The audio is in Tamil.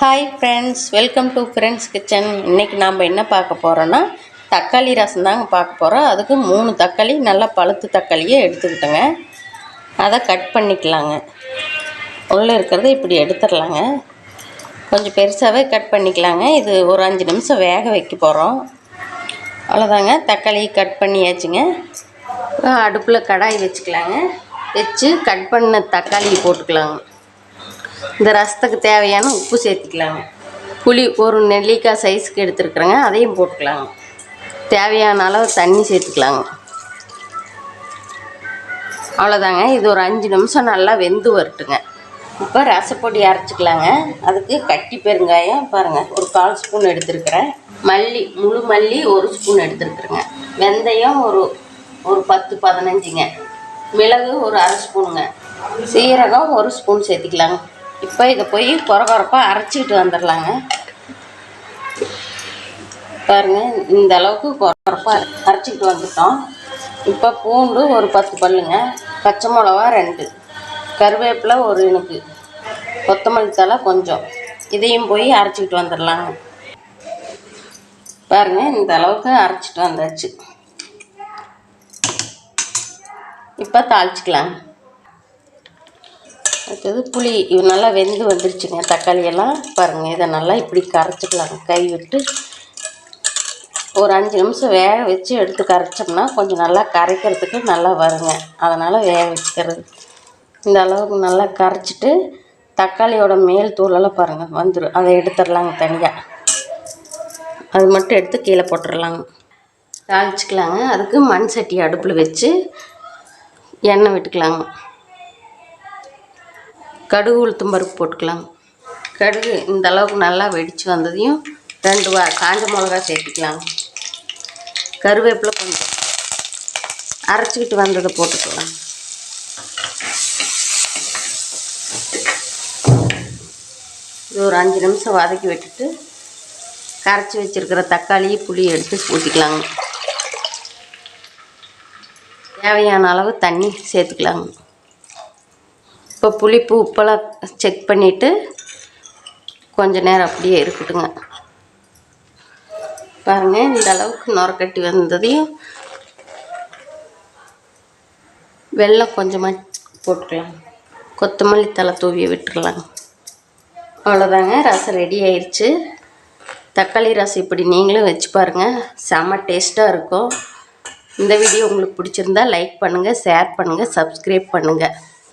Hi friends, welcome to friends kitchen. இன்றைக்கி நாம் என்ன பார்க்க போகிறோன்னா தக்காளி ரசம் தாங்க பார்க்க போகிறோம். அதுக்கு 3 தக்காளி நல்லா பழுத்து தக்காளியை எடுத்துக்கிட்டோங்க. அதை கட் பண்ணிக்கலாங்க. உள்ளே இருக்கிறது இப்படி எடுத்துடலாங்க. கொஞ்சம் பெருசாகவே கட் பண்ணிக்கலாங்க. இது ஒரு 5 நிமிஷம் வேக வைக்க போகிறோம். அவ்வளோதாங்க. தக்காளி கட் பண்ணியாச்சுங்க. அடுப்பில் கடாய் வச்சுக்கலாங்க. வச்சு கட் பண்ண தக்காளி போட்டுக்கலாங்க. இந்த ரசத்துக்கு தேவையான உப்பு சேர்த்துக்கலாங்க. புளி ஒரு நெல்லிக்காய் சைஸுக்கு எடுத்துருக்குறேங்க, அதையும் போட்டுக்கலாங்க. தேவையான அளவு தண்ணி சேர்த்துக்கலாங்க. அவ்வளோதாங்க. இது ஒரு 5 நிமிஷம் நல்லா வெந்து வரட்டுங்க. இப்போ ரசப்பொடி அரைச்சிக்கலாங்க. அதுக்கு கட்டி பெருங்காயம் பாருங்கள், ஒரு 1/4 ஸ்பூன் எடுத்துருக்குறேன். மல்லி, முழு மல்லி 1 ஸ்பூன் எடுத்துருக்குறேங்க. வெந்தயம் ஒரு 10-15ங்க. மிளகு ஒரு 1/2 ஸ்பூனுங்க. சீரகம் 1 ஸ்பூன் சேர்த்துக்கலாங்க. இப்போ இதை போய் கொரகொரப்பாக அரைச்சிக்கிட்டு வந்துடலாங்க. பாருங்கள், இந்த அளவுக்கு கொரகொரப்பாக அரைச்சிக்கிட்டு வந்துட்டோம். இப்போ பூண்டு ஒரு 10 பல்லுங்க, பச்சை மிளகா 2, கருவேப்பிலை ஒரு இனுக்கு, கொத்தமல்லி தழை கொஞ்சம். இதையும் போய் அரைச்சிக்கிட்டு வந்துடலாங்க. பாருங்கள், இந்த அளவுக்கு அரைச்சிட்டு வந்தாச்சு. இப்போ தாளிச்சிக்கலாங்க. அடுத்தது புளி, இது நல்லா வெந்து வந்துருச்சுங்க. தக்காளியெல்லாம் பாருங்கள், இதை நல்லா இப்படி கரைச்சிக்கலாங்க. கை விட்டு ஒரு 5 நிமிஷம் வேக வச்சு எடுத்து கரைச்சோம்னா கொஞ்சம் நல்லா கரைக்கிறதுக்கு நல்லா வருங்க. அதனால் வேக வச்சுக்கிறது. இந்த அளவுக்கு நல்லா கரைச்சிட்டு தக்காளியோட மேல் தூளெல்லாம் பாருங்கள் வந்துடும். அதை எடுத்துடலாங்க தனியாக. அது மட்டும் எடுத்து கீழே போட்டுடலாங்க. தாளிச்சிக்கலாங்க. அதுக்கு மண் சட்டி அடுப்பில் வச்சு எண்ணெய் விட்டுக்கலாங்க. கடுகு உளுத்தம் பருப்பு போட்டுக்கலாம். கடுகு இந்த அளவுக்கு நல்லா வெடித்து வந்ததையும் 2 காஞ்ச மிளகா சேர்த்துக்கலாம். கருவேப்பிலை கொஞ்சம் அரைச்சிக்கிட்டு வந்ததை போட்டுக்கலாம். இது ஒரு 5 நிமிஷம் வதக்கி விட்டுட்டு கரைச்சி வச்சுருக்கிற தக்காளி புளி எடுத்து ஊற்றிக்கலாங்க. தேவையான அளவு தண்ணி சேர்த்துக்கலாங்க. இப்போ புளிப்பு உப்பெல்லாம் செக் பண்ணிவிட்டு கொஞ்சம் நேரம் அப்படியே இருக்கட்டுங்க. பாருங்கள், இந்த அளவுக்கு நுரக்கட்டி வந்ததையும் வெல்லம் கொஞ்சமாக போட்டுக்கலாம். கொத்தமல்லி தழை தூவி விட்டுறலாங்க. அவ்வளோதாங்க, ரசம் ரெடி ஆயிடுச்சு. தக்காளி ரசம் இப்படி நீங்களும் வச்சு பாருங்கள், செம்ம டேஸ்ட்டாக இருக்கும். இந்த வீடியோ உங்களுக்கு பிடிச்சிருந்தா லைக் பண்ணுங்கள், ஷேர் பண்ணுங்கள், சப்ஸ்கிரைப் பண்ணுங்கள்.